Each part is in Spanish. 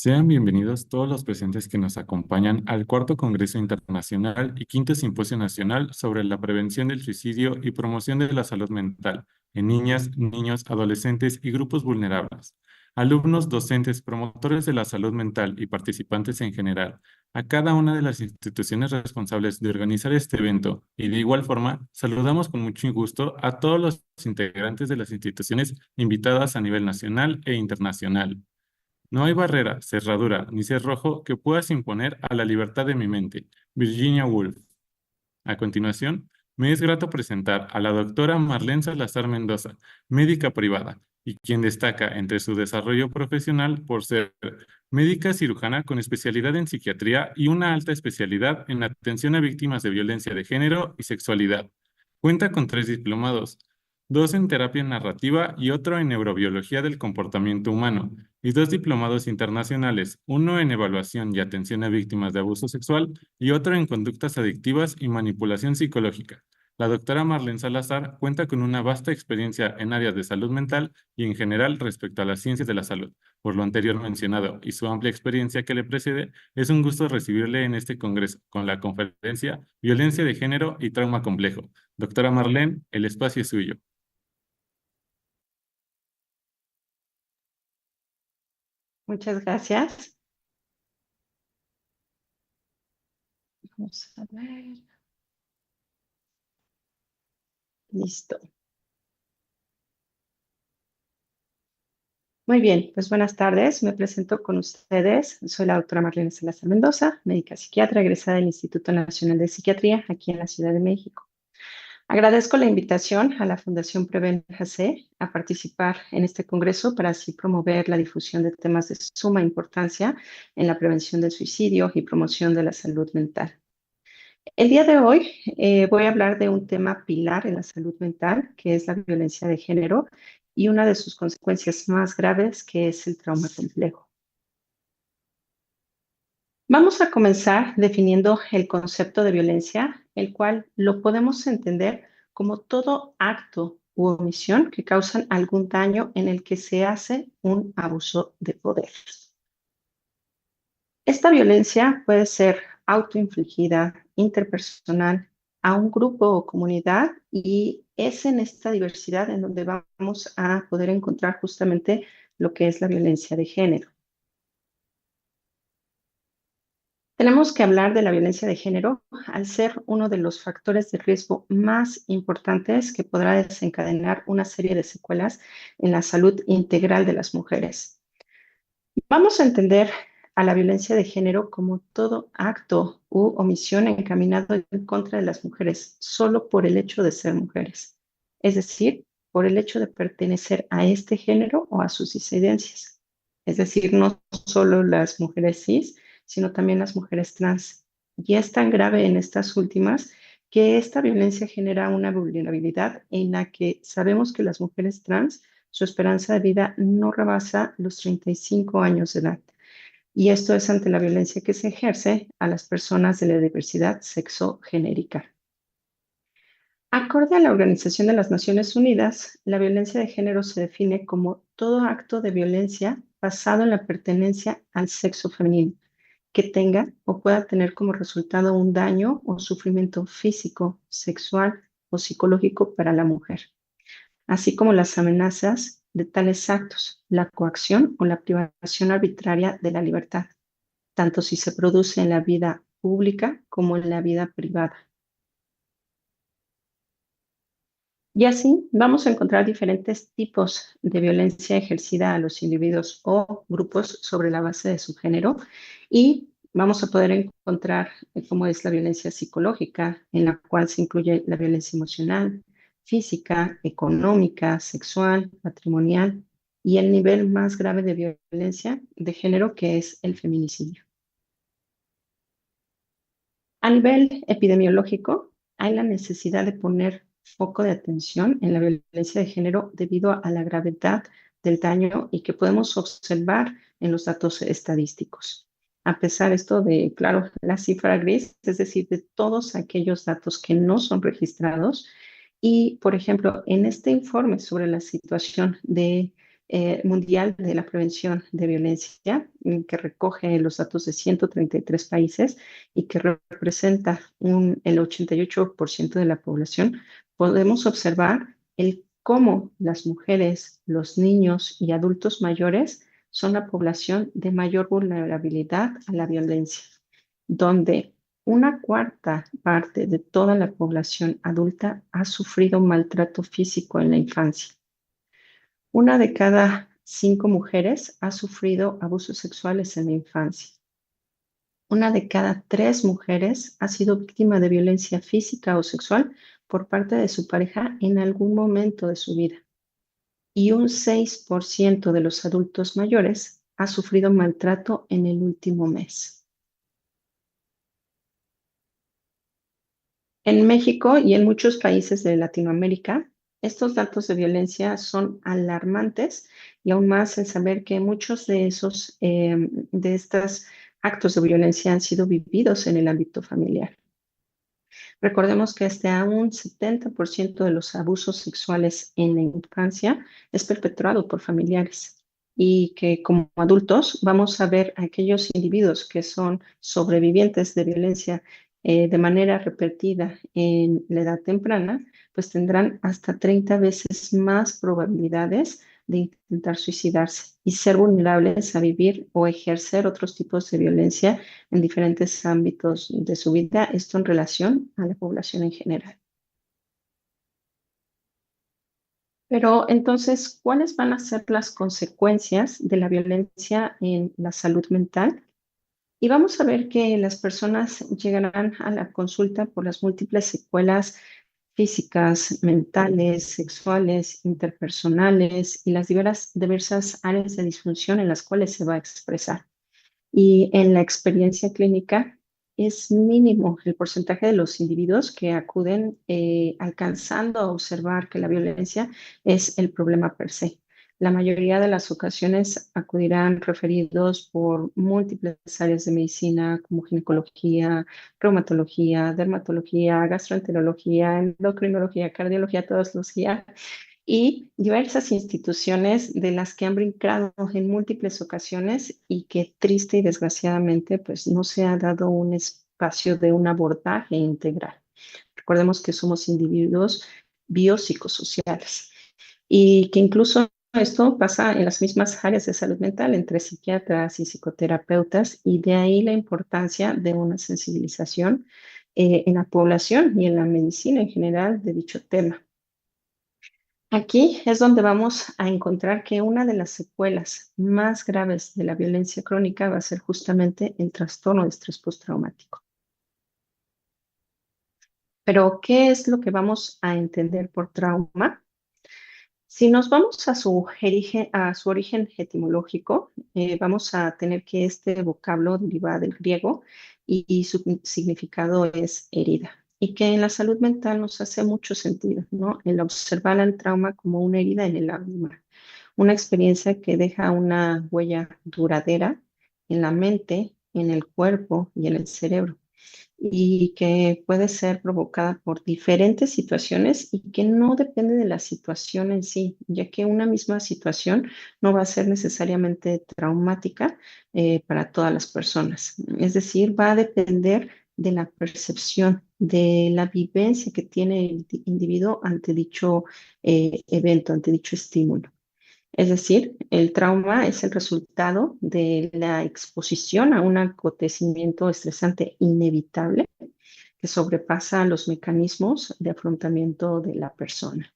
Sean bienvenidos todos los presentes que nos acompañan al Cuarto Congreso Internacional y Quinto Simposio Nacional sobre la Prevención del Suicidio y Promoción de la Salud Mental en niñas, niños, adolescentes y grupos vulnerables. Alumnos, docentes, promotores de la salud mental y participantes en general, a cada una de las instituciones responsables de organizar este evento y de igual forma, saludamos con mucho gusto a todos los integrantes de las instituciones invitadas a nivel nacional e internacional. No hay barrera, cerradura ni cerrojo que puedas imponer a la libertad de mi mente. Virginia Woolf. A continuación, me es grato presentar a la doctora Marlene Salazar Mendoza, médica privada, y quien destaca entre su desarrollo profesional por ser médica cirujana con especialidad en psiquiatría y una alta especialidad en atención a víctimas de violencia de género y sexualidad. Cuenta con 3 diplomados, dos en terapia narrativa y otro en neurobiología del comportamiento humano, y 2 diplomados internacionales, uno en evaluación y atención a víctimas de abuso sexual y otro en conductas adictivas y manipulación psicológica. La doctora Marlene Salazar cuenta con una vasta experiencia en áreas de salud mental y en general respecto a las ciencias de la salud. Por lo anterior mencionado y su amplia experiencia que le precede, es un gusto recibirle en este congreso con la conferencia Violencia de Género y Trauma Complejo. Doctora Marlene, el espacio es suyo. Muchas gracias. Vamos a ver. Listo. Muy bien, pues buenas tardes. Me presento con ustedes. Soy la doctora Marlene Salazar Mendoza, médica psiquiatra egresada del Instituto Nacional de Psiquiatría aquí en la Ciudad de México. Agradezco la invitación a la Fundación Preven AC a participar en este congreso para así promover la difusión de temas de suma importancia en la prevención del suicidio y promoción de la salud mental. El día de hoy voy a hablar de un tema pilar en la salud mental, que es la violencia de género y una de sus consecuencias más graves, que es el trauma complejo. Vamos a comenzar definiendo el concepto de violencia, el cual lo podemos entender como todo acto u omisión que causan algún daño en el que se hace un abuso de poder. Esta violencia puede ser autoinfligida, interpersonal, a un grupo o comunidad, y es en esta diversidad en donde vamos a poder encontrar justamente lo que es la violencia de género. Tenemos que hablar de la violencia de género al ser uno de los factores de riesgo más importantes que podrá desencadenar una serie de secuelas en la salud integral de las mujeres. Vamos a entender a la violencia de género como todo acto u omisión encaminado en contra de las mujeres solo por el hecho de ser mujeres, es decir, por el hecho de pertenecer a este género o a sus disidencias. Es decir, no solo las mujeres cis, sino también las mujeres trans. Y es tan grave en estas últimas que esta violencia genera una vulnerabilidad en la que sabemos que las mujeres trans, su esperanza de vida no rebasa los 35 años de edad. Y esto es ante la violencia que se ejerce a las personas de la diversidad sexogenérica. Acorde a la Organización de las Naciones Unidas, la violencia de género se define como todo acto de violencia basado en la pertenencia al sexo femenino, que tenga o pueda tener como resultado un daño o sufrimiento físico, sexual o psicológico para la mujer, así como las amenazas de tales actos, la coacción o la privación arbitraria de la libertad, tanto si se produce en la vida pública como en la vida privada. Y así vamos a encontrar diferentes tipos de violencia ejercida a los individuos o grupos sobre la base de su género, y vamos a poder encontrar cómo es la violencia psicológica, en la cual se incluye la violencia emocional, física, económica, sexual, patrimonial, y el nivel más grave de violencia de género, que es el feminicidio. A nivel epidemiológico, hay la necesidad de poner foco de atención en la violencia de género debido a la gravedad del daño y que podemos observar en los datos estadísticos. A pesar esto de, claro, la cifra gris, es decir, de todos aquellos datos que no son registrados. Y, por ejemplo, en este informe sobre la situación de Mundial de la Prevención de Violencia, que recoge los datos de 133 países y que representa el 88% de la población, podemos observar el cómo las mujeres, los niños y adultos mayores son la población de mayor vulnerabilidad a la violencia, donde una cuarta parte de toda la población adulta ha sufrido maltrato físico en la infancia. Una de cada 5 mujeres ha sufrido abusos sexuales en la infancia. Una de cada 3 mujeres ha sido víctima de violencia física o sexual por parte de su pareja en algún momento de su vida. Y un 6% de los adultos mayores ha sufrido maltrato en el último mes. En México y en muchos países de Latinoamérica, estos datos de violencia son alarmantes y aún más el saber que muchos de estos actos de violencia han sido vividos en el ámbito familiar. Recordemos que hasta un 70% de los abusos sexuales en la infancia es perpetrado por familiares y que como adultos vamos a ver a aquellos individuos que son sobrevivientes de violencia de manera repetida en la edad temprana, pues tendrán hasta 30 veces más probabilidades de intentar suicidarse y ser vulnerables a vivir o ejercer otros tipos de violencia en diferentes ámbitos de su vida, esto en relación a la población en general. Pero entonces, ¿cuáles van a ser las consecuencias de la violencia en la salud mental? Y vamos a ver que las personas llegarán a la consulta por las múltiples secuelas físicas, mentales, sexuales, interpersonales y las diversas áreas de disfunción en las cuales se va a expresar. Y en la experiencia clínica es mínimo el porcentaje de los individuos que acuden alcanzando a observar que la violencia es el problema per se. La mayoría de las ocasiones acudirán referidos por múltiples áreas de medicina como ginecología, reumatología, dermatología, gastroenterología, endocrinología, cardiología, todos los días y diversas instituciones de las que han brincado en múltiples ocasiones y que triste y desgraciadamente pues no se ha dado un espacio de un abordaje integral. Recordemos que somos individuos biopsicosociales y que incluso esto pasa en las mismas áreas de salud mental entre psiquiatras y psicoterapeutas y de ahí la importancia de una sensibilización en la población y en la medicina en general de dicho tema. Aquí es donde vamos a encontrar que una de las secuelas más graves de la violencia crónica va a ser justamente el trastorno de estrés postraumático. Pero, ¿qué es lo que vamos a entender por trauma? Si nos vamos a su origen etimológico, vamos a tener que este vocablo deriva del griego y su significado es herida. Y que en la salud mental nos hace mucho sentido, ¿no? El observar el trauma como una herida en el alma, una experiencia que deja una huella duradera en la mente, en el cuerpo y en el cerebro y que puede ser provocada por diferentes situaciones y que no depende de la situación en sí, ya que una misma situación no va a ser necesariamente traumática para todas las personas. Es decir, va a depender de la percepción, de la vivencia que tiene el individuo ante dicho evento, ante dicho estímulo. Es decir, el trauma es el resultado de la exposición a un acontecimiento estresante inevitable que sobrepasa los mecanismos de afrontamiento de la persona.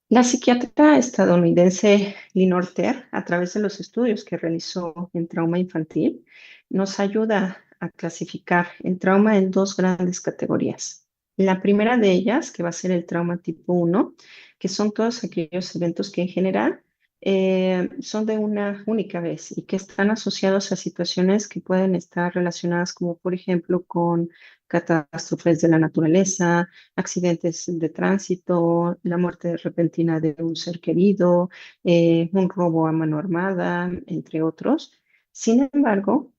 La psiquiatra estadounidense Lynn Orter, a través de los estudios que realizó en trauma infantil, nos ayuda a clasificar el trauma en dos grandes categorías. La primera de ellas, que va a ser el trauma tipo 1, que son todos aquellos eventos que en general son de una única vez y que están asociados a situaciones que pueden estar relacionadas como por ejemplo con catástrofes de la naturaleza, accidentes de tránsito, la muerte repentina de un ser querido, un robo a mano armada, entre otros. Sin embargo,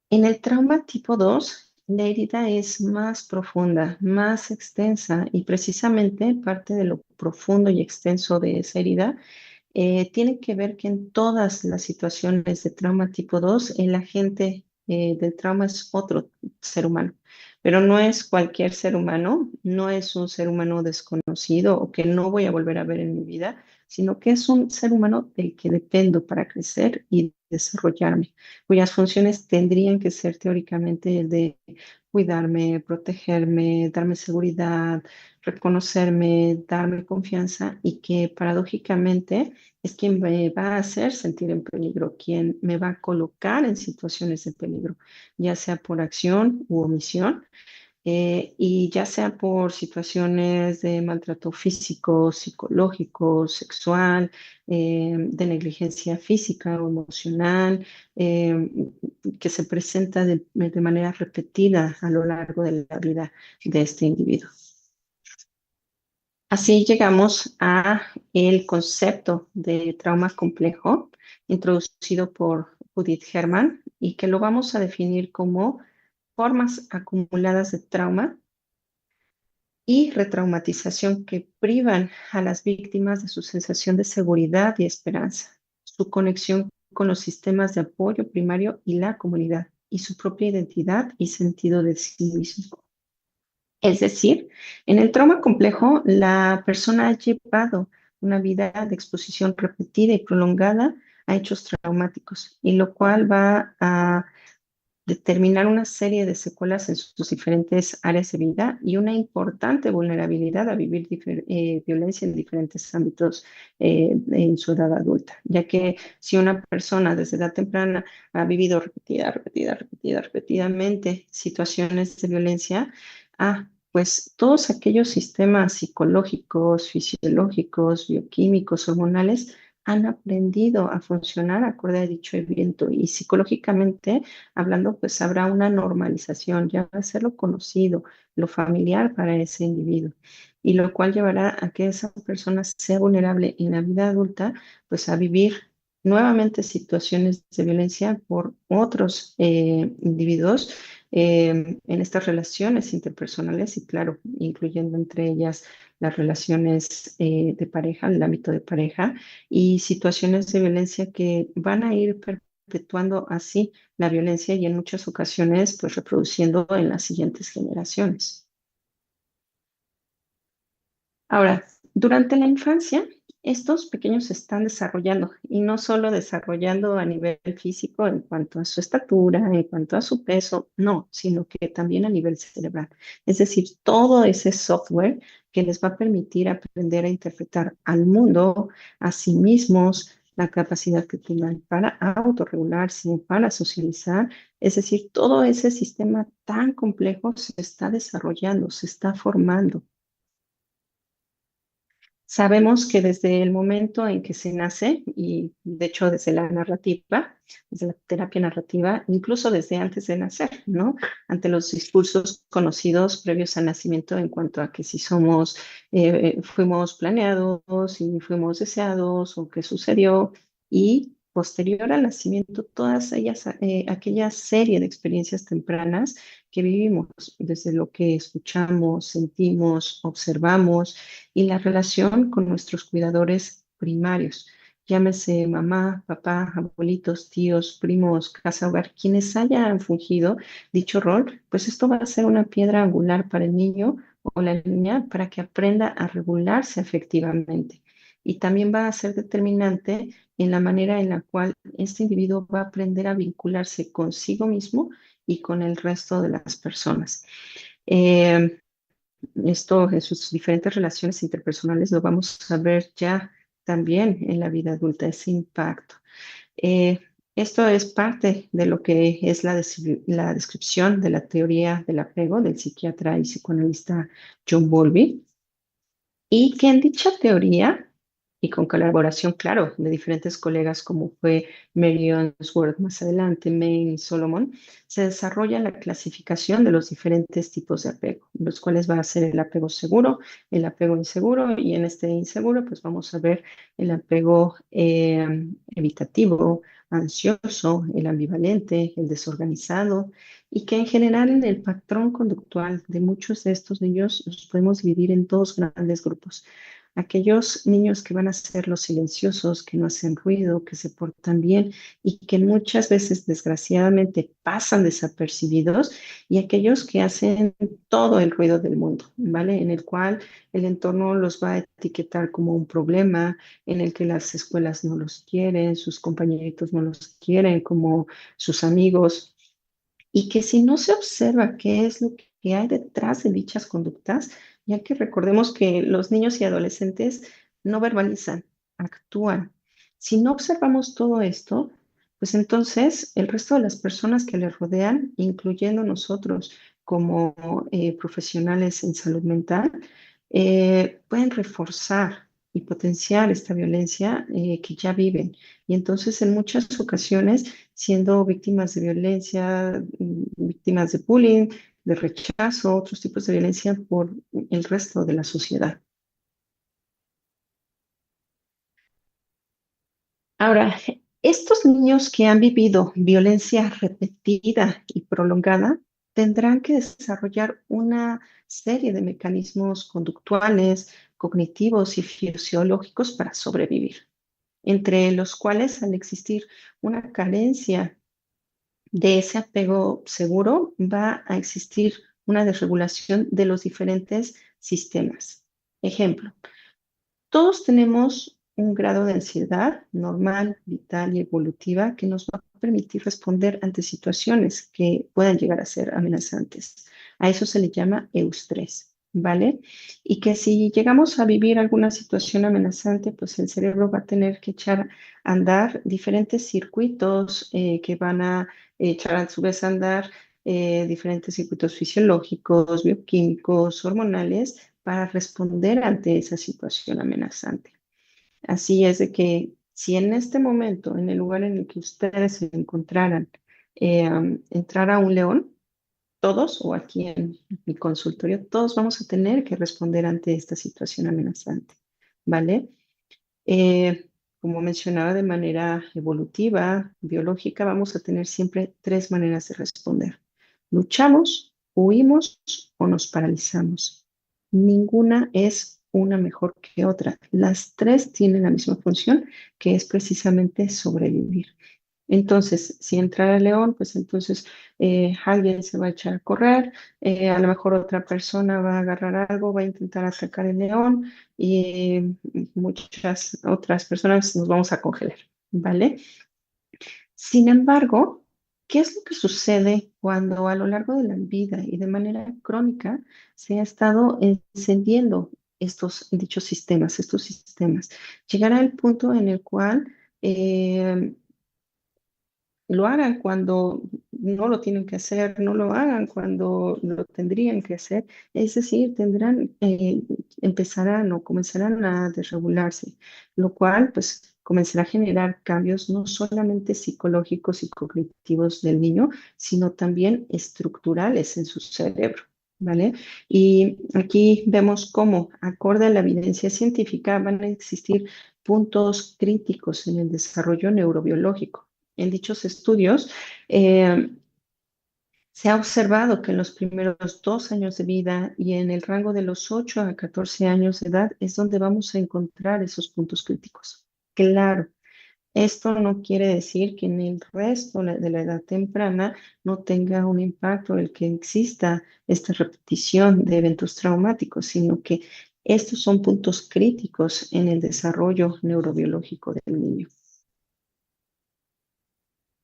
en el trauma tipo 2 la herida es más profunda, más extensa y precisamente parte de lo profundo y extenso de esa herida tiene que ver que en todas las situaciones de trauma tipo 2 el agente del trauma es otro ser humano, pero no es cualquier ser humano, no es un ser humano desconocido o que no voy a volver a ver en mi vida, sino que es un ser humano del que dependo para crecer y desarrollarme, cuyas funciones tendrían que ser teóricamente el de cuidarme, protegerme, darme seguridad, reconocerme, darme confianza y que paradójicamente es quien me va a hacer sentir en peligro, quien me va a colocar en situaciones de peligro, ya sea por acción u omisión, y ya sea por situaciones de maltrato físico, psicológico, sexual, de negligencia física o emocional, eh, que se presenta de manera repetida a lo largo de la vida de este individuo. Así llegamos a el concepto de trauma complejo introducido por Judith Herman y que lo vamos a definir como formas acumuladas de trauma y retraumatización que privan a las víctimas de su sensación de seguridad y esperanza, su conexión con los sistemas de apoyo primario y la comunidad, y su propia identidad y sentido de sí mismo. Es decir, en el trauma complejo, la persona ha llevado una vida de exposición repetida y prolongada a hechos traumáticos, y lo cual va a determinar una serie de secuelas en sus diferentes áreas de vida y una importante vulnerabilidad a vivir violencia en diferentes ámbitos en su edad adulta, ya que si una persona desde edad temprana ha vivido repetidamente situaciones de violencia, pues todos aquellos sistemas psicológicos, fisiológicos, bioquímicos, hormonales, han aprendido a funcionar acorde a dicho evento y psicológicamente hablando, pues habrá una normalización, ya va a ser lo conocido, lo familiar para ese individuo, y lo cual llevará a que esa persona sea vulnerable en la vida adulta, pues a vivir nuevamente situaciones de violencia por otros individuos en estas relaciones interpersonales y claro, incluyendo entre ellas las relaciones de pareja, el ámbito de pareja y situaciones de violencia que van a ir perpetuando así la violencia y en muchas ocasiones pues reproduciendo en las siguientes generaciones. Ahora, durante la infancia, estos pequeños se están desarrollando y no solo desarrollando a nivel físico en cuanto a su estatura, en cuanto a su peso, no, sino que también a nivel cerebral. Es decir, todo ese software que les va a permitir aprender a interpretar al mundo, a sí mismos, la capacidad que tengan para autorregularse, para socializar. Es decir, todo ese sistema tan complejo se está desarrollando, se está formando. Sabemos que desde el momento en que se nace, y de hecho desde la narrativa, desde la terapia narrativa, incluso desde antes de nacer, ¿no? Ante los discursos conocidos previos al nacimiento en cuanto a que si somos, fuimos planeados y fuimos deseados o qué sucedió, y posterior al nacimiento, todas ellas, aquella serie de experiencias tempranas que vivimos, desde lo que escuchamos, sentimos, observamos, y la relación con nuestros cuidadores primarios, llámese mamá, papá, abuelitos, tíos, primos, casa, hogar, quienes hayan fungido dicho rol, pues esto va a ser una piedra angular para el niño o la niña para que aprenda a regularse efectivamente. Y también va a ser determinante en la manera en la cual este individuo va a aprender a vincularse consigo mismo y con el resto de las personas. Eh, Esto en sus diferentes relaciones interpersonales lo vamos a ver ya también en la vida adulta, ese impacto. Eh, Esto es parte de lo que es la descripción de la teoría del apego del psiquiatra y psicoanalista John Bowlby, y que en dicha teoría, y con colaboración, claro, de diferentes colegas como fue Mary Ainsworth más adelante, May y Solomon, se desarrolla la clasificación de los diferentes tipos de apego, los cuales va a ser el apego seguro, el apego inseguro, y en este inseguro, pues vamos a ver el apego evitativo ansioso, el ambivalente, el desorganizado, y que en general en el patrón conductual de muchos de estos niños los podemos dividir en dos grandes grupos. Aquellos niños que van a ser los silenciosos, que no hacen ruido, que se portan bien y que muchas veces desgraciadamente pasan desapercibidos, y aquellos que hacen todo el ruido del mundo, ¿vale? En el cual el entorno los va a etiquetar como un problema, en el que las escuelas no los quieren, sus compañeritos no los quieren como sus amigos, y que si no se observa qué es lo que hay detrás de dichas conductas, ya que recordemos que los niños y adolescentes no verbalizan, actúan. Si no observamos todo esto, pues entonces el resto de las personas que les rodean, incluyendo nosotros como profesionales en salud mental, pueden reforzar y potenciar esta violencia que ya viven. Y entonces en muchas ocasiones siendo víctimas de violencia, víctimas de bullying, de rechazo, otros tipos de violencia por el resto de la sociedad. Ahora, estos niños que han vivido violencia repetida y prolongada tendrán que desarrollar una serie de mecanismos conductuales, cognitivos y fisiológicos para sobrevivir, entre los cuales, al existir una carencia de ese apego seguro, va a existir una desregulación de los diferentes sistemas. Ejemplo, todos tenemos un grado de ansiedad normal, vital y evolutiva que nos va a permitir responder ante situaciones que puedan llegar a ser amenazantes. A eso se le llama eustrés, ¿vale? Y que si llegamos a vivir alguna situación amenazante, pues el cerebro va a tener que echar a andar diferentes circuitos que van a echar a su vez a andar diferentes circuitos fisiológicos, bioquímicos, hormonales, para responder ante esa situación amenazante. Así es de que si en este momento, en el lugar en el que ustedes se encontraran, entrara un león, todos, o aquí en mi consultorio, todos vamos a tener que responder ante esta situación amenazante, ¿vale? Como mencionaba, de manera evolutiva, biológica, vamos a tener siempre tres maneras de responder. Luchamos, huimos o nos paralizamos. Ninguna es una mejor que otra. Las tres tienen la misma función, que es precisamente sobrevivir. Entonces, si entra el león, pues entonces alguien se va a echar a correr, a lo mejor otra persona va a agarrar algo, va a intentar atacar el león y muchas otras personas nos vamos a congelar, ¿vale? Sin embargo, ¿qué es lo que sucede cuando a lo largo de la vida y de manera crónica se ha estado encendiendo dichos sistemas, estos sistemas? Llegará el punto en el cual lo hagan cuando no lo tienen que hacer, no lo hagan cuando lo tendrían que hacer. Es decir, empezarán o comenzarán a desregularse, lo cual pues comenzará a generar cambios no solamente psicológicos y cognitivos del niño, sino también estructurales en su cerebro. ¿Vale? Y aquí vemos cómo, acorde a la evidencia científica, van a existir puntos críticos en el desarrollo neurobiológico. En dichos estudios, se ha observado que en los primeros 2 años de vida y en el rango de los 8 a 14 años de edad es donde vamos a encontrar esos puntos críticos. Claro, esto no quiere decir que en el resto de la edad temprana no tenga un impacto el que exista esta repetición de eventos traumáticos, sino que estos son puntos críticos en el desarrollo neurobiológico del niño.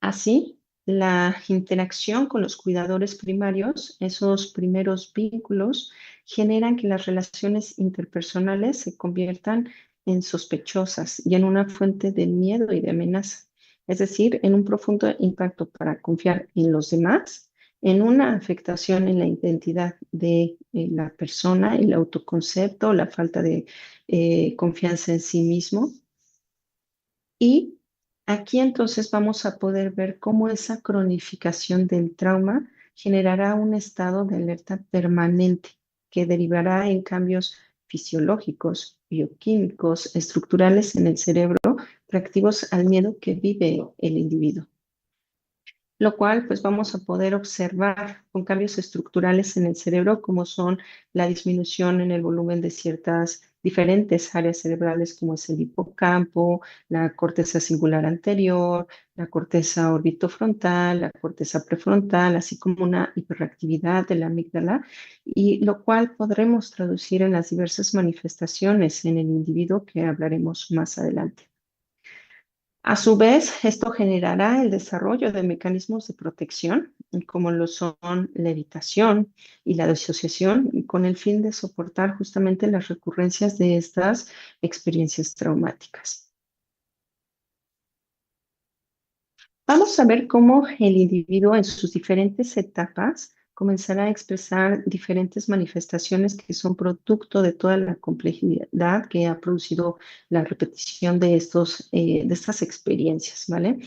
Así, la interacción con los cuidadores primarios, esos primeros vínculos, generan que las relaciones interpersonales se conviertan en sospechosas y en una fuente de miedo y de amenaza. Es decir, en un profundo impacto para confiar en los demás, en una afectación en la identidad de la persona, el autoconcepto, la falta de confianza en sí mismo. Y aquí entonces vamos a poder ver cómo esa cronificación del trauma generará un estado de alerta permanente que derivará en cambios fisiológicos, bioquímicos, estructurales en el cerebro reactivos al miedo que vive el individuo, lo cual pues vamos a poder observar con cambios estructurales en el cerebro como son la disminución en el volumen de ciertas diferentes áreas cerebrales como es el hipocampo, la corteza cingullar anterior, la corteza orbitofrontal, la corteza prefrontal, así como una hiperactividad de la amígdala, y lo cual podremos traducir en las diversas manifestaciones en el individuo que hablaremos más adelante. A su vez, esto generará el desarrollo de mecanismos de protección, como lo son la evitación y la disociación, con el fin de soportar justamente las recurrencias de estas experiencias traumáticas. Vamos a ver cómo el individuo en sus diferentes etapas comenzará a expresar diferentes manifestaciones que son producto de toda la complejidad que ha producido la repetición de estas experiencias, ¿vale?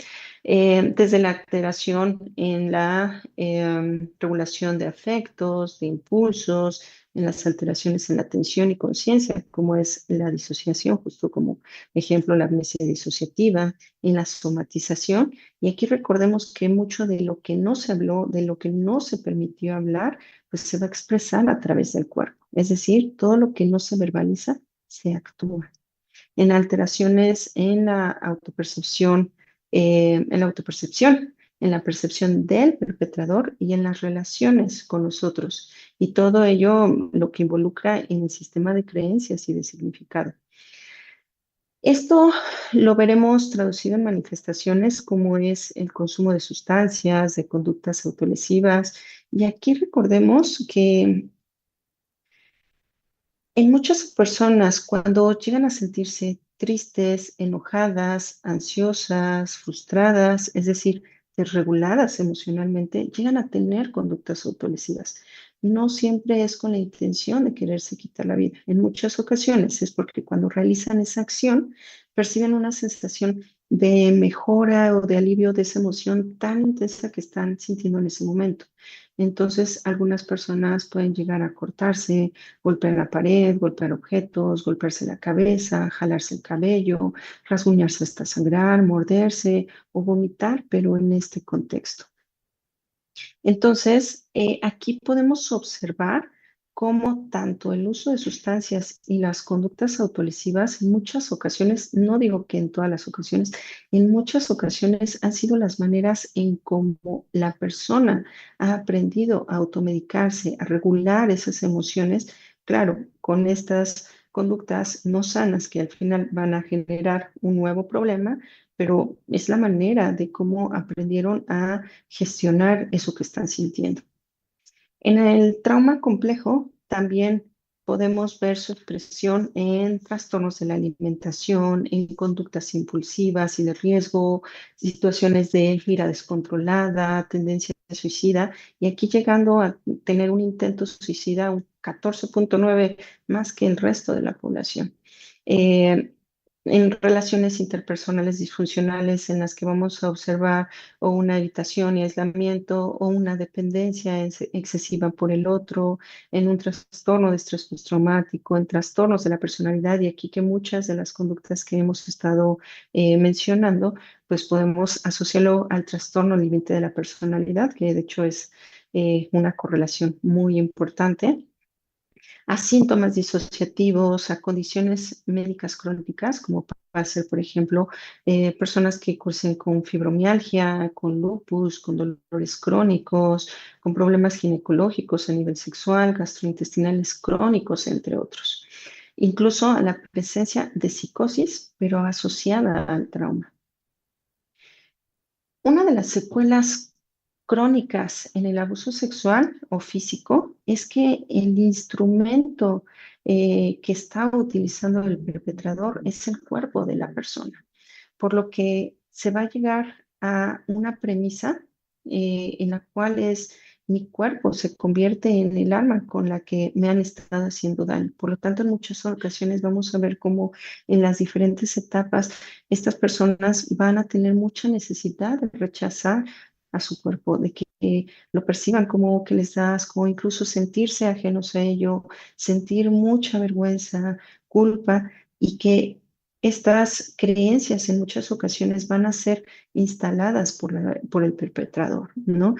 Desde la alteración en la regulación de afectos, de impulsos, en las alteraciones en la atención y conciencia, como es la disociación, justo como ejemplo la amnesia disociativa, en la somatización. Y aquí recordemos que mucho de lo que no se habló, de lo que no se permitió hablar, pues se va a expresar a través del cuerpo. Es decir, todo lo que no se verbaliza, se actúa. En alteraciones en la autopercepción, en la percepción del perpetrador y en las relaciones con los otros. Y todo ello lo que involucra en el sistema de creencias y de significado. Esto lo veremos traducido en manifestaciones como es el consumo de sustancias, de conductas autolesivas. Y aquí recordemos que en muchas personas, cuando llegan a sentirse tristes, enojadas, ansiosas, frustradas, es decir, desreguladas emocionalmente, llegan a tener conductas autolesivas. No siempre es con la intención de quererse quitar la vida. En muchas ocasiones es porque cuando realizan esa acción perciben una sensación de mejora o de alivio de esa emoción tan intensa que están sintiendo en ese momento. Entonces, algunas personas pueden llegar a cortarse, golpear la pared, golpear objetos, golpearse la cabeza, jalarse el cabello, rasguñarse hasta sangrar, morderse o vomitar, pero en este contexto. Entonces, aquí podemos observar cómo tanto el uso de sustancias y las conductas autolesivas en muchas ocasiones, no digo que en todas las ocasiones, en muchas ocasiones han sido las maneras en cómo la persona ha aprendido a automedicarse, a regular esas emociones, claro, con estas conductas no sanas que al final van a generar un nuevo problema, pero es la manera de cómo aprendieron a gestionar eso que están sintiendo. En el trauma complejo también podemos ver su expresión en trastornos de la alimentación, en conductas impulsivas y de riesgo, situaciones de ira descontrolada, tendencia suicida, y aquí llegando a tener un intento suicida un 14.9 más que el resto de la población. En relaciones interpersonales disfuncionales en las que vamos a observar o una evitación y aislamiento o una dependencia excesiva por el otro, en un trastorno de estrés postraumático, en trastornos de la personalidad, y aquí que muchas de las conductas que hemos estado mencionando, pues podemos asociarlo al trastorno límite de la personalidad, que de hecho es una correlación muy importante, a síntomas disociativos, a condiciones médicas crónicas, como puede ser, por ejemplo, personas que cursen con fibromialgia, con lupus, con dolores crónicos, con problemas ginecológicos a nivel sexual, gastrointestinales crónicos, entre otros. Incluso a la presencia de psicosis, pero asociada al trauma. Una de las secuelas crónicas en el abuso sexual o físico es que el instrumento que está utilizando el perpetrador es el cuerpo de la persona, por lo que se va a llegar a una premisa en la cual es mi cuerpo se convierte en el arma con la que me han estado haciendo daño. Por lo tanto, en muchas ocasiones vamos a ver cómo en las diferentes etapas estas personas van a tener mucha necesidad de rechazar a su cuerpo, de que lo perciban como que les da asco, incluso sentirse ajenos a ello, sentir mucha vergüenza, culpa, y que estas creencias en muchas ocasiones van a ser instaladas por el perpetrador, ¿no?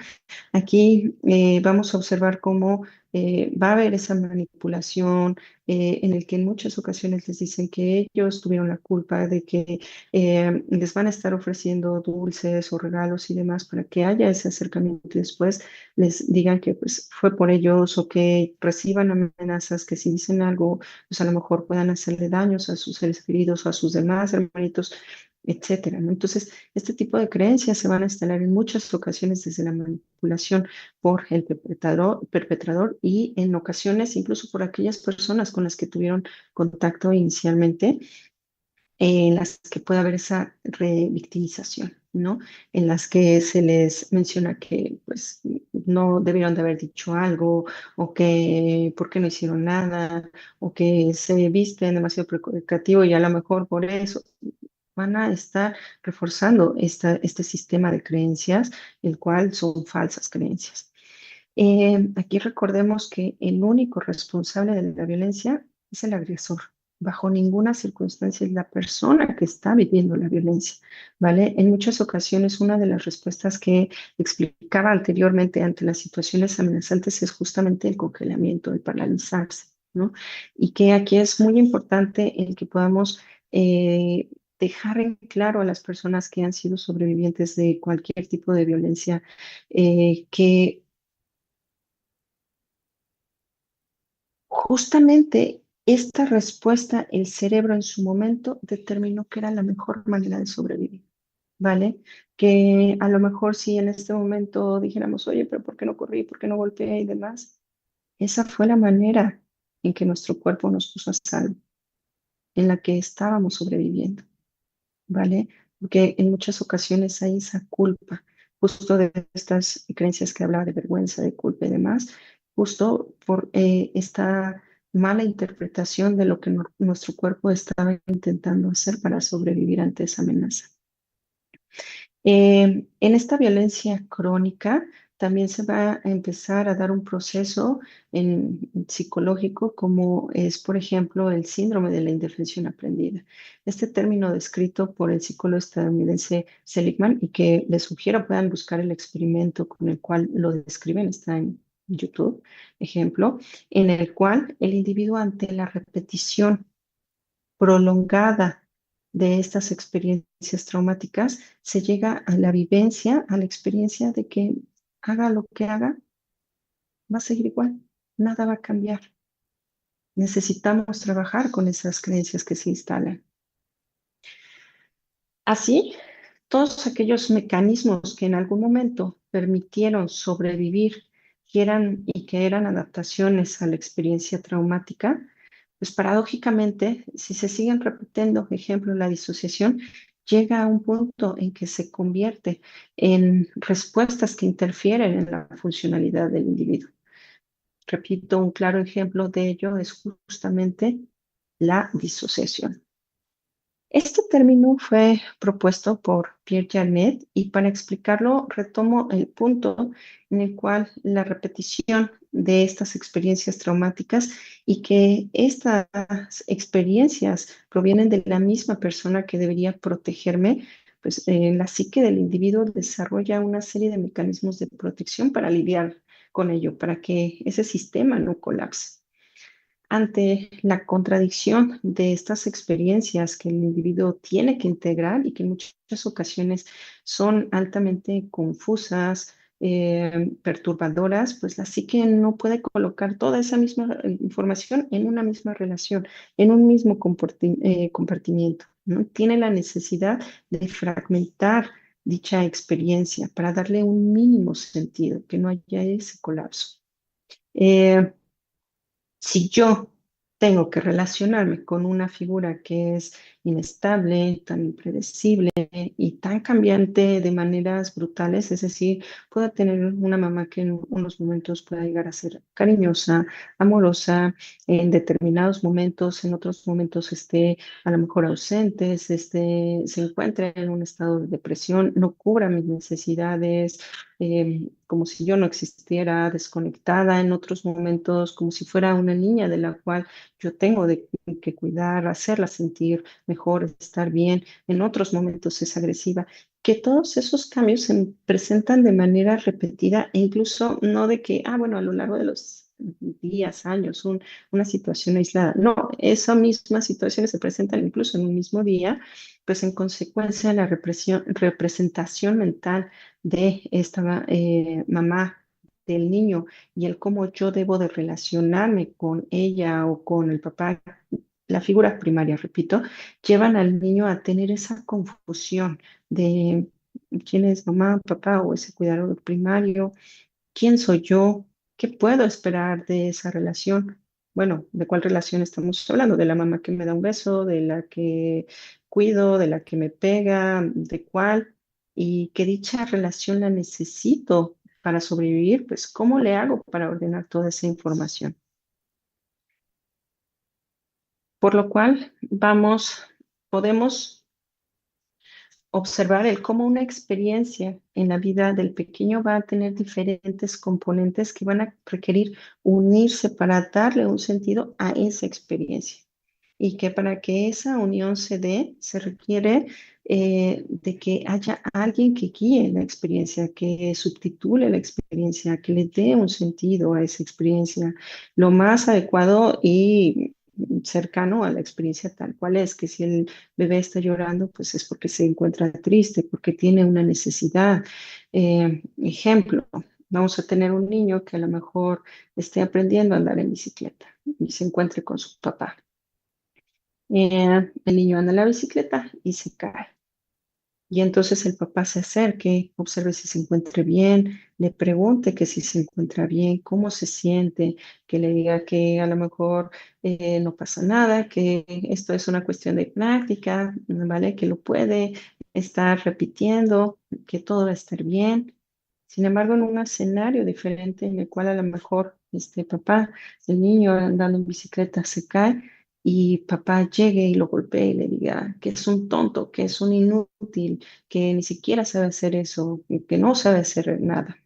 Aquí vamos a observar cómo va a haber esa manipulación en el que en muchas ocasiones les dicen que ellos tuvieron la culpa de que les van a estar ofreciendo dulces o regalos y demás para que haya ese acercamiento y después les digan que pues fue por ellos o que reciban amenazas que si dicen algo pues a lo mejor puedan hacerle daños a sus seres queridos o a sus demás hermanitos, etcétera, ¿no? Entonces, este tipo de creencias se van a instalar en muchas ocasiones desde la manipulación por el perpetrador y en ocasiones incluso por aquellas personas con las que tuvieron contacto inicialmente, en las que puede haber esa revictimización, ¿no? En las que se les menciona que pues no debieron de haber dicho algo o que por qué no hicieron nada o que se visten demasiado provocativo y a lo mejor por eso van a estar reforzando este sistema de creencias, el cual son falsas creencias. Aquí recordemos que el único responsable de la violencia es el agresor. Bajo ninguna circunstancia es la persona que está viviendo la violencia, ¿vale? En muchas ocasiones una de las respuestas que explicaba anteriormente ante las situaciones amenazantes es justamente el congelamiento, el paralizarse, ¿no? Y que aquí es muy importante el que podamos dejar en claro a las personas que han sido sobrevivientes de cualquier tipo de violencia que justamente esta respuesta, el cerebro en su momento determinó que era la mejor manera de sobrevivir, ¿vale? Que a lo mejor si en este momento dijéramos, oye, pero ¿por qué no corrí? ¿Por qué no golpeé y demás? Esa fue la manera en que nuestro cuerpo nos puso a salvo, en la que estábamos sobreviviendo, ¿vale? Porque en muchas ocasiones hay esa culpa, justo de estas creencias que hablaba de vergüenza, de culpa y demás, justo por esta mala interpretación de lo que nuestro cuerpo estaba intentando hacer para sobrevivir ante esa amenaza. En esta violencia crónica también se va a empezar a dar un proceso psicológico como es, por ejemplo, el síndrome de la indefensión aprendida. Este término descrito por el psicólogo estadounidense Seligman y que les sugiero puedan buscar el experimento con el cual lo describen, está en YouTube, ejemplo, en el cual el individuo ante la repetición prolongada de estas experiencias traumáticas, se llega a la vivencia, a la experiencia de que haga lo que haga, va a seguir igual, nada va a cambiar. Necesitamos trabajar con esas creencias que se instalan. Así, todos aquellos mecanismos que en algún momento permitieron sobrevivir y que eran adaptaciones a la experiencia traumática, pues paradójicamente, si se siguen repitiendo, ejemplo, la disociación, llega a un punto en que se convierte en respuestas que interfieren en la funcionalidad del individuo. Repito, un claro ejemplo de ello es justamente la disociación. Este término fue propuesto por Pierre Janet y para explicarlo retomo el punto en el cual la repetición de estas experiencias traumáticas y que estas experiencias provienen de la misma persona que debería protegerme, pues la psique del individuo desarrolla una serie de mecanismos de protección para lidiar con ello, para que ese sistema no colapse. Ante la contradicción de estas experiencias que el individuo tiene que integrar y que en muchas ocasiones son altamente confusas, perturbadoras, pues la psique no puede colocar toda esa misma información en una misma relación, en un mismo compartimiento, ¿no? Tiene la necesidad de fragmentar dicha experiencia para darle un mínimo sentido, que no haya ese colapso. Eh, si yo tengo que relacionarme con una figura que es inestable, tan impredecible y tan cambiante de maneras brutales. Es decir, pueda tener una mamá que en unos momentos pueda llegar a ser cariñosa, amorosa, en determinados momentos, en otros momentos esté a lo mejor ausente, se encuentre en un estado de depresión, no cubra mis necesidades, como si yo no existiera, desconectada en otros momentos, como si fuera una niña de la cual yo tengo que cuidar, hacerla sentir mejor, estar bien. En otros momentos es agresiva. Que todos esos cambios se presentan de manera repetida e incluso no de que, bueno, a lo largo de los días, años, una situación aislada. No, esas mismas situaciones se presentan incluso en un mismo día, pues en consecuencia la representación mental de esta mamá del niño y el cómo yo debo de relacionarme con ella o con el papá, la figura primaria, repito, llevan al niño a tener esa confusión de quién es mamá, papá o ese cuidador primario, quién soy yo, qué puedo esperar de esa relación. Bueno, ¿de cuál relación estamos hablando? ¿De la mamá que me da un beso, de la que cuido, de la que me pega, de cuál? Y que dicha relación la necesito para sobrevivir, pues ¿cómo le hago para ordenar toda esa información? Por lo cual, podemos observar el cómo una experiencia en la vida del pequeño va a tener diferentes componentes que van a requerir unirse para darle un sentido a esa experiencia. Y que para que esa unión se dé, se requiere de que haya alguien que guíe la experiencia, que subtitule la experiencia, que le dé un sentido a esa experiencia, lo más adecuado y cercano a la experiencia tal cual es, que si el bebé está llorando, pues es porque se encuentra triste, porque tiene una necesidad. Ejemplo, vamos a tener un niño que a lo mejor esté aprendiendo a andar en bicicleta y se encuentre con su papá. El niño anda en la bicicleta y se cae. Y entonces el papá se acerque, observe si se encuentra bien, le pregunte que si se encuentra bien, cómo se siente, que le diga que a lo mejor no pasa nada, que esto es una cuestión de práctica, ¿vale? Que lo puede estar repitiendo, que todo va a estar bien. Sin embargo, en un escenario diferente en el cual a lo mejor este papá, el niño andando en bicicleta se cae, y papá llegue y lo golpee y le diga que es un tonto, que es un inútil, que ni siquiera sabe hacer eso, que no sabe hacer nada.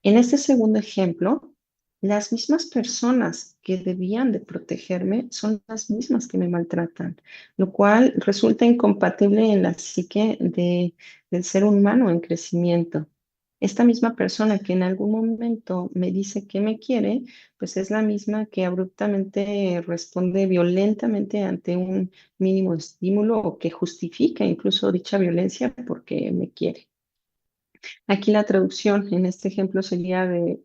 En este segundo ejemplo, las mismas personas que debían de protegerme son las mismas que me maltratan, lo cual resulta incompatible en la psique del ser humano en crecimiento. Esta misma persona que en algún momento me dice que me quiere, pues es la misma que abruptamente responde violentamente ante un mínimo estímulo o que justifica incluso dicha violencia porque me quiere. Aquí la traducción en este ejemplo sería de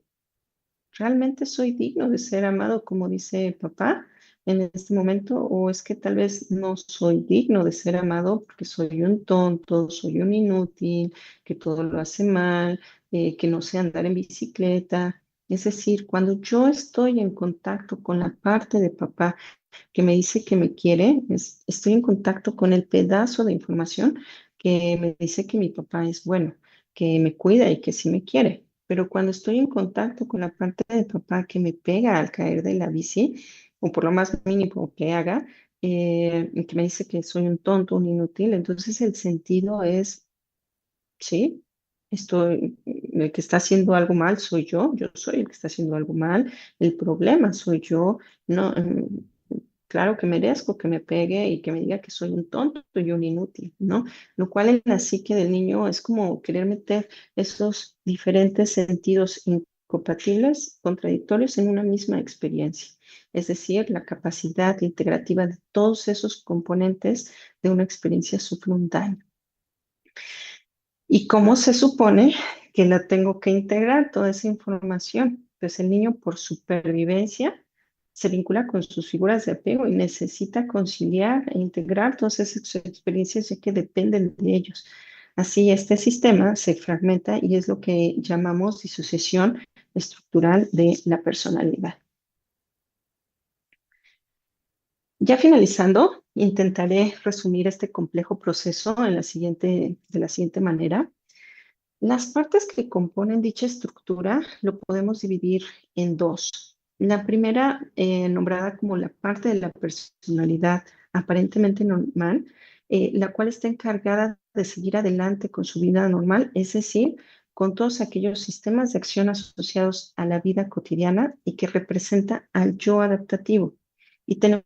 ¿realmente soy digno de ser amado como dice papá en este momento? ¿O es que tal vez no soy digno de ser amado porque soy un tonto, soy un inútil, que todo lo hace mal, que no sé andar en bicicleta? Es decir, cuando yo estoy en contacto con la parte de papá que me dice que me quiere, estoy en contacto con el pedazo de información que me dice que mi papá es bueno, que me cuida y que sí me quiere. Pero cuando estoy en contacto con la parte de papá que me pega al caer de la bici, o por lo más mínimo que haga, y que me dice que soy un tonto, un inútil, entonces el sentido es, sí, el que está haciendo algo mal soy yo soy el que está haciendo algo mal, el problema soy yo, no, claro que merezco que me pegue y que me diga que soy un tonto y un inútil, ¿no? Lo cual en la psique del niño es como querer meter esos diferentes sentidos incompatibles, contradictorios en una misma experiencia. Es decir, la capacidad integrativa de todos esos componentes de una experiencia sufre un daño. ¿Y cómo se supone que la tengo que integrar toda esa información? Pues el niño por supervivencia se vincula con sus figuras de apego y necesita conciliar e integrar todas esas experiencias ya que dependen de ellos. Así, este sistema se fragmenta y es lo que llamamos disociación estructural de la personalidad. Ya finalizando, Intentaré resumir este complejo proceso de la siguiente manera. Las partes que componen dicha estructura lo podemos dividir en dos. La primera, nombrada como la parte de la personalidad aparentemente normal, la cual está encargada de seguir adelante con su vida normal, es decir, con todos aquellos sistemas de acción asociados a la vida cotidiana y que representa al yo adaptativo. Y tenemos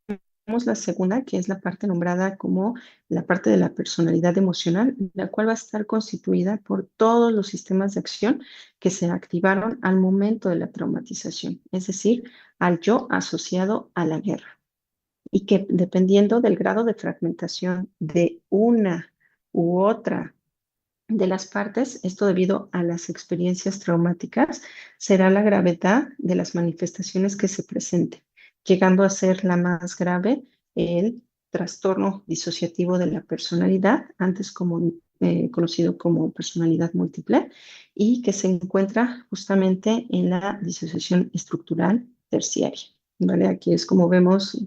la segunda, que es la parte nombrada como la parte de la personalidad emocional, la cual va a estar constituida por todos los sistemas de acción que se activaron al momento de la traumatización, es decir, al yo asociado a la guerra. Y que dependiendo del grado de fragmentación de una u otra de las partes, esto debido a las experiencias traumáticas, será la gravedad de las manifestaciones que se presenten, llegando a ser la más grave el trastorno disociativo de la personalidad, antes conocido como personalidad múltiple, y que se encuentra justamente en la disociación estructural terciaria. ¿Vale? Aquí es como vemos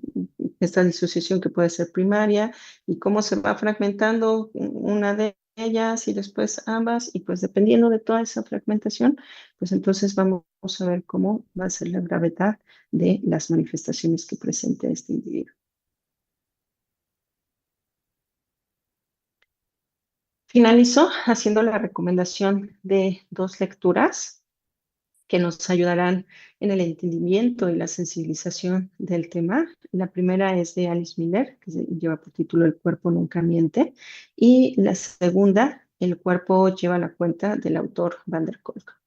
esta disociación que puede ser primaria y cómo se va fragmentando una de ellas y después ambas, y pues dependiendo de toda esa fragmentación, pues entonces vamos a ver cómo va a ser la gravedad de las manifestaciones que presente este individuo. Finalizo haciendo la recomendación de dos lecturas que nos ayudarán en el entendimiento y la sensibilización del tema. La primera es de Alice Miller, que lleva por título El cuerpo nunca miente, y la segunda, El cuerpo lleva la cuenta, del autor Van der Kolk.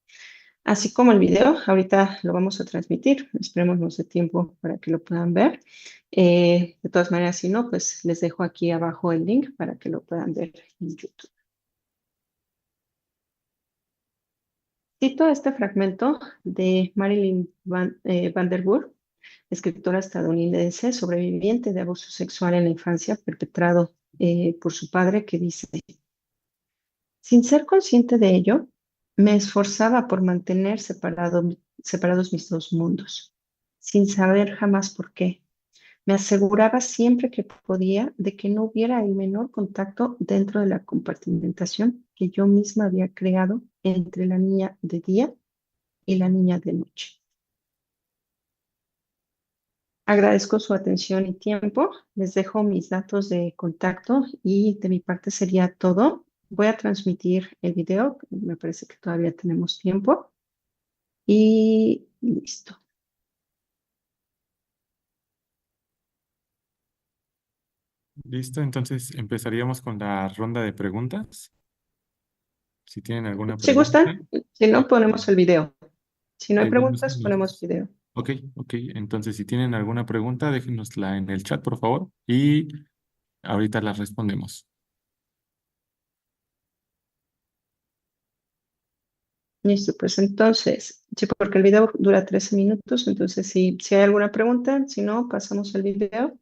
Así como el video, ahorita lo vamos a transmitir, esperemos nos dé tiempo para que lo puedan ver. De todas maneras, si no, pues les dejo aquí abajo el link para que lo puedan ver en YouTube. Cito este fragmento de Marilyn Van der Burg, escritora estadounidense sobreviviente de abuso sexual en la infancia perpetrado por su padre, que dice: sin ser consciente de ello, me esforzaba por mantener separados mis dos mundos, sin saber jamás por qué. Me aseguraba siempre que podía de que no hubiera el menor contacto dentro de la compartimentación que yo misma había creado entre la niña de día y la niña de noche. Agradezco su atención y tiempo. Les dejo mis datos de contacto y de mi parte sería todo. Voy a transmitir el video. Me parece que todavía tenemos tiempo. Y listo. Listo, entonces empezaríamos con la ronda de preguntas. Si tienen alguna Si pregunta, gustan, si no, ponemos el video. Si no hay vamos a preguntas, ponemos video. Ok, ok. Entonces, si tienen alguna pregunta, déjenosla en el chat, por favor, y ahorita la respondemos. Listo, pues entonces, sí, porque el video dura 13 minutos, entonces si hay alguna pregunta, si no, pasamos al video.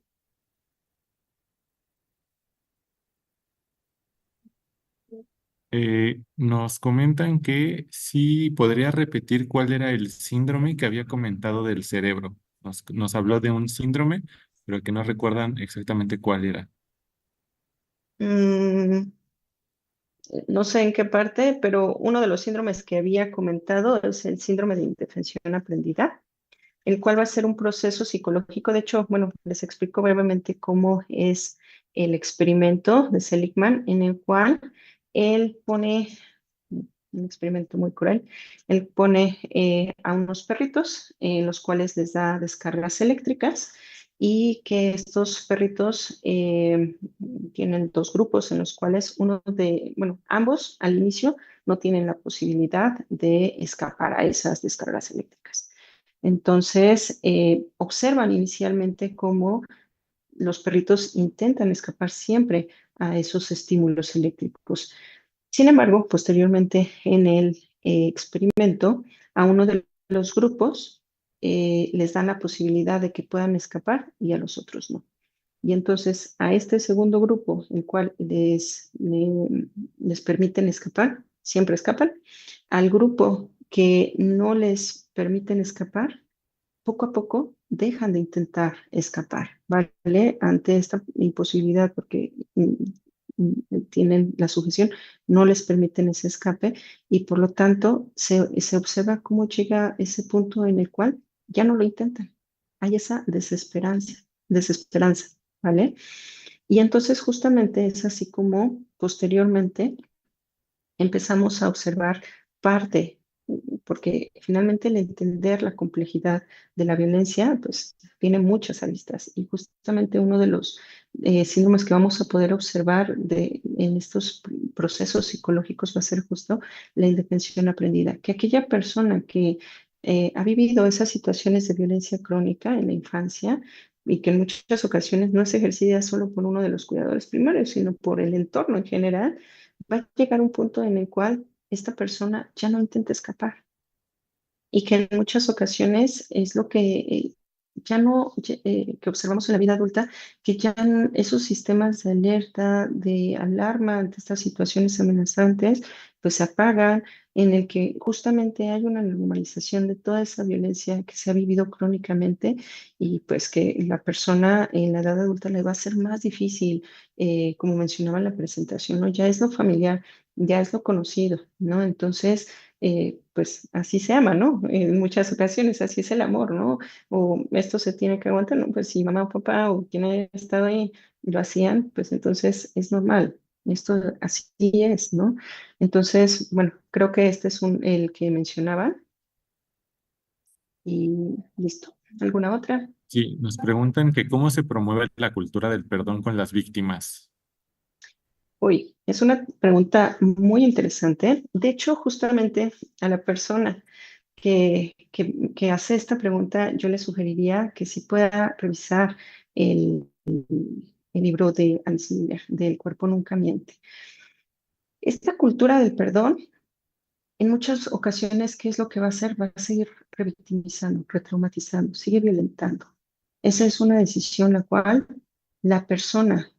Nos comentan que sí podría repetir cuál era el síndrome que había comentado del cerebro. Nos habló de un síndrome, pero que no recuerdan exactamente cuál era. Mm, no sé en qué parte, pero uno de los síndromes que había comentado es el síndrome de indefensión aprendida, el cual va a ser un proceso psicológico. De hecho, bueno, les explico brevemente cómo es el experimento de Seligman, en el cual él pone un experimento muy cruel. Él pone a unos perritos, los cuales les da descargas eléctricas y que estos perritos tienen dos grupos en los cuales ambos al inicio no tienen la posibilidad de escapar a esas descargas eléctricas. Entonces, observan inicialmente cómo los perritos intentan escapar siempre a esos estímulos eléctricos. Sin embargo, posteriormente en el experimento, a uno de los grupos les dan la posibilidad de que puedan escapar y a los otros no. Y entonces a este segundo grupo, el cual les permiten escapar, siempre escapan. Al grupo que no les permiten escapar, poco a poco dejan de intentar escapar, ¿vale? Ante esta imposibilidad, porque tienen la sujeción, no les permiten ese escape y por lo tanto se observa cómo llega ese punto en el cual ya no lo intentan. Hay esa desesperanza, ¿vale? Y entonces justamente es así como posteriormente empezamos a observar parte, porque finalmente el entender la complejidad de la violencia, pues tiene muchas aristas y justamente uno de los síndromes que vamos a poder observar en estos procesos psicológicos va a ser justo la indefensión aprendida, que aquella persona que ha vivido esas situaciones de violencia crónica en la infancia, y que en muchas ocasiones no es ejercida solo por uno de los cuidadores primarios, sino por el entorno en general, va a llegar un punto en el cual esta persona ya no intenta escapar y que en muchas ocasiones es lo que ya no, que observamos en la vida adulta, que ya esos sistemas de alerta, de alarma ante estas situaciones amenazantes, pues se apagan, en el que justamente hay una normalización de toda esa violencia que se ha vivido crónicamente y pues que la persona en la edad adulta le va a ser más difícil, como mencionaba en la presentación, ¿no? Ya es lo familiar, ya es lo conocido, ¿no? Entonces pues así se ama, ¿no? En muchas ocasiones así es el amor, ¿no? O esto se tiene que aguantar, ¿no? Pues si mamá o papá o quien haya estado ahí lo hacían, pues entonces es normal. Esto así es, ¿no? Entonces, bueno, creo que este es el que mencionaba y listo. ¿Alguna otra? Sí, nos preguntan que cómo se promueve la cultura del perdón con las víctimas. Uy, es una pregunta muy interesante. De hecho, justamente a la persona que hace esta pregunta, yo le sugeriría que si pueda revisar el libro de Alice Miller, del cuerpo nunca miente. Esta cultura del perdón, en muchas ocasiones, ¿qué es lo que va a hacer? Va a seguir revictimizando, retraumatizando, sigue violentando. Esa es una decisión la cual la persona,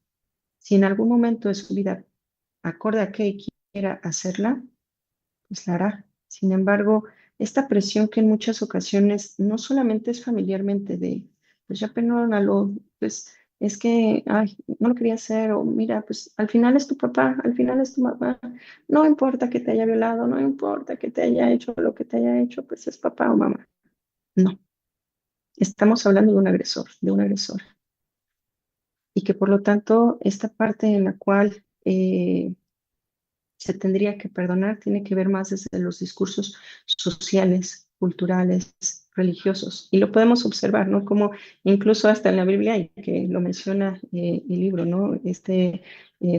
si en algún momento de su vida acorde a que quiera hacerla, pues la hará. Sin embargo, esta presión que en muchas ocasiones no solamente es familiarmente de, pues ya perdónalo, pues es que, ay, no lo quería hacer, o mira, pues al final es tu papá, al final es tu mamá, no importa que te haya violado, no importa que te haya hecho lo que te haya hecho, pues es papá o mamá. No, estamos hablando de un agresor, de un agresor. Y que por lo tanto, esta parte en la cual se tendría que perdonar tiene que ver más desde los discursos sociales, culturales, religiosos. Y lo podemos observar, ¿no? Como incluso hasta en la Biblia, y que lo menciona el libro, ¿no? Este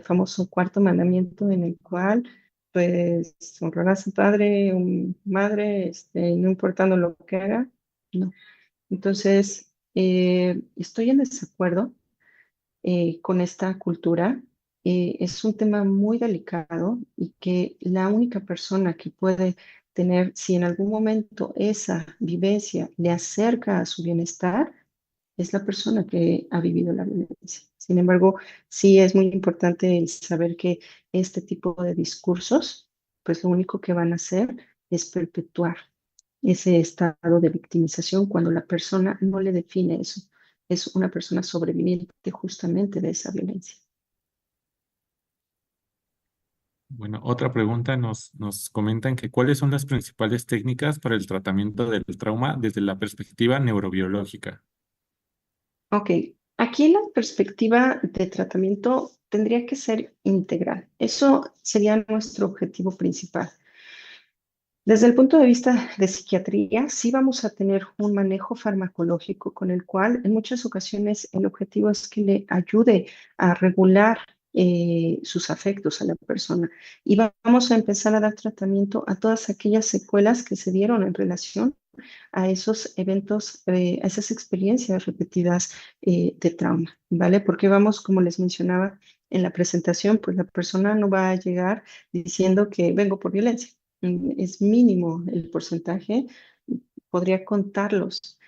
famoso cuarto mandamiento en el cual, pues, honrarás a tu padre o madre, no importando lo que haga, ¿no? Entonces, estoy en desacuerdo con esta cultura. Es un tema muy delicado y que la única persona que puede tener, si en algún momento esa vivencia le acerca a su bienestar, es la persona que ha vivido la violencia. Sin embargo, sí es muy importante el saber que este tipo de discursos, pues lo único que van a hacer es perpetuar ese estado de victimización cuando la persona no le define eso. Es una persona sobreviviente justamente de esa violencia. Bueno, otra pregunta nos comentan que cuáles son las principales técnicas para el tratamiento del trauma desde la perspectiva neurobiológica. Ok, aquí la perspectiva de tratamiento tendría que ser integral. Eso sería nuestro objetivo principal. Desde el punto de vista de psiquiatría, sí vamos a tener un manejo farmacológico con el cual en muchas ocasiones el objetivo es que le ayude a regular sus afectos a la persona. Y vamos a empezar a dar tratamiento a todas aquellas secuelas que se dieron en relación a esos eventos, a esas experiencias repetidas de trauma, ¿vale? Porque vamos, como les mencionaba en la presentación, pues la persona no va a llegar diciendo que vengo por violencia. Es mínimo el porcentaje, podría contarlos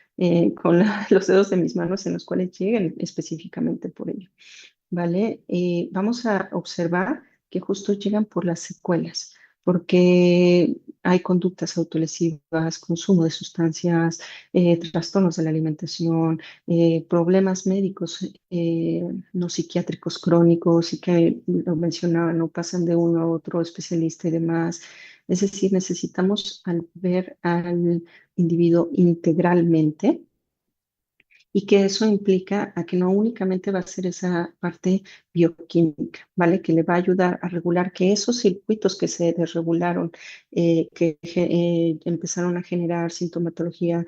con los dedos de mis manos en los cuales lleguen específicamente por ello, ¿vale? Vamos a observar que justo llegan por las secuelas. porque hay conductas autolesivas, consumo de sustancias, trastornos de la alimentación, problemas médicos no psiquiátricos crónicos y que lo mencionaba, no pasan de uno a otro especialista y demás. Es decir, necesitamos ver al individuo integralmente y que eso implica a que no únicamente va a ser esa parte bioquímica, ¿vale? Que le va a ayudar a regular que esos circuitos que se desregularon, empezaron a generar sintomatología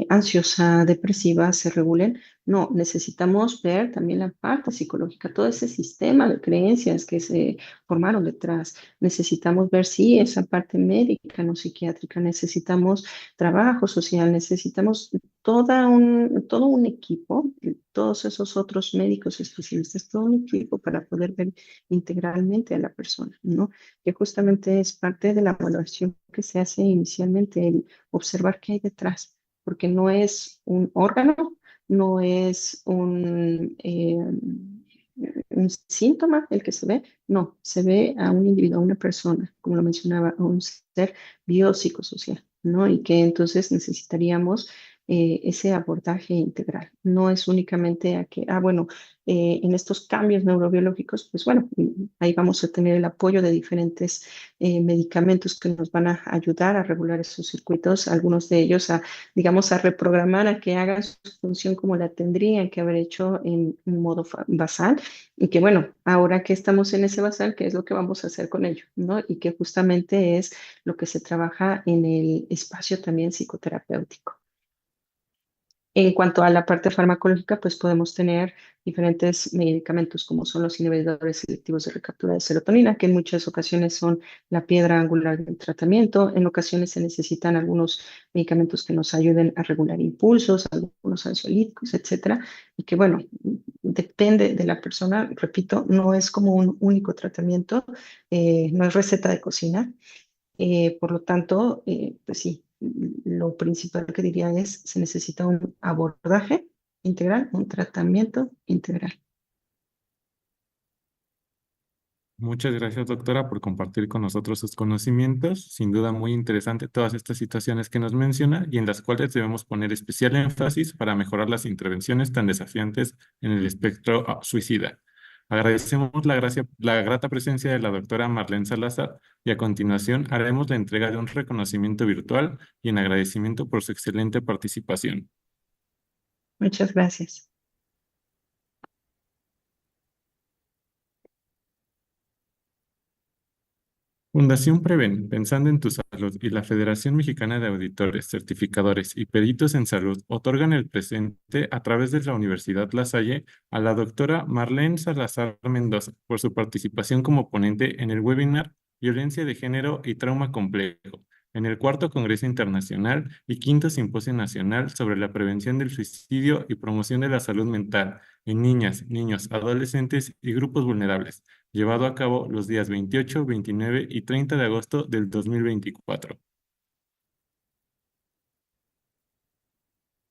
ansiosa, depresiva, se regulen. No, necesitamos ver también la parte psicológica, todo ese sistema de creencias que se formaron detrás. Necesitamos ver si esa parte médica, no psiquiátrica, necesitamos trabajo social, necesitamos todo un equipo, todos esos otros médicos especialistas, todo un equipo para poder ver integralmente a la persona, ¿no? Que justamente es parte de la evaluación que se hace inicialmente, el observar qué hay detrás, porque no es un órgano, no es un síntoma el que se ve, no, se ve a un individuo, a una persona, como lo mencionaba, a un ser biopsicosocial, ¿no? Y que entonces necesitaríamos ese abordaje integral. No es únicamente a que, bueno, en estos cambios neurobiológicos, pues bueno, ahí vamos a tener el apoyo de diferentes medicamentos que nos van a ayudar a regular esos circuitos, algunos de ellos a, digamos, a reprogramar a que hagan su función como la tendrían que haber hecho en un modo basal y que bueno, ahora que estamos en ese basal, ¿qué es lo que vamos a hacer con ello? ¿No? Y que justamente es lo que se trabaja en el espacio también psicoterapéutico. En cuanto a la parte farmacológica, pues podemos tener diferentes medicamentos como son los inhibidores selectivos de recaptura de serotonina, que en muchas ocasiones son la piedra angular del tratamiento. En ocasiones se necesitan algunos medicamentos que nos ayuden a regular impulsos, algunos ansiolíticos, etcétera. Y que bueno, depende de la persona, repito, no es como un único tratamiento, no es receta de cocina. Por lo tanto, pues sí, lo principal que diría es, se necesita un abordaje integral, un tratamiento integral. Muchas gracias, doctora, por compartir con nosotros sus conocimientos. Sin duda muy interesante todas estas situaciones que nos menciona y en las cuales debemos poner especial énfasis para mejorar las intervenciones tan desafiantes en el espectro suicida. Agradecemos la grata presencia de la doctora Marlene Salazar y a continuación haremos la entrega de un reconocimiento virtual y en agradecimiento por su excelente participación. Muchas gracias. Fundación Preven, pensando en tu salud y la Federación Mexicana de Auditores, Certificadores y Peritos en Salud otorgan el presente a través de la Universidad La Salle a la doctora Marlene Salazar Mendoza por su participación como ponente en el webinar Violencia de Género y Trauma Complejo, en el cuarto Congreso Internacional y quinto Simposio Nacional sobre la Prevención del Suicidio y Promoción de la Salud Mental en niñas, niños, adolescentes y grupos vulnerables llevado a cabo los días 28, 29 y 30 de agosto del 2024.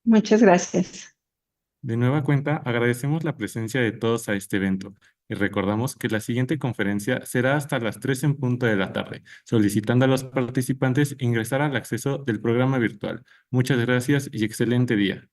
Muchas gracias. De nueva cuenta, agradecemos la presencia de todos a este evento y recordamos que la siguiente conferencia será hasta las 3 en punto de la tarde, solicitando a los participantes ingresar al acceso del programa virtual. Muchas gracias y excelente día.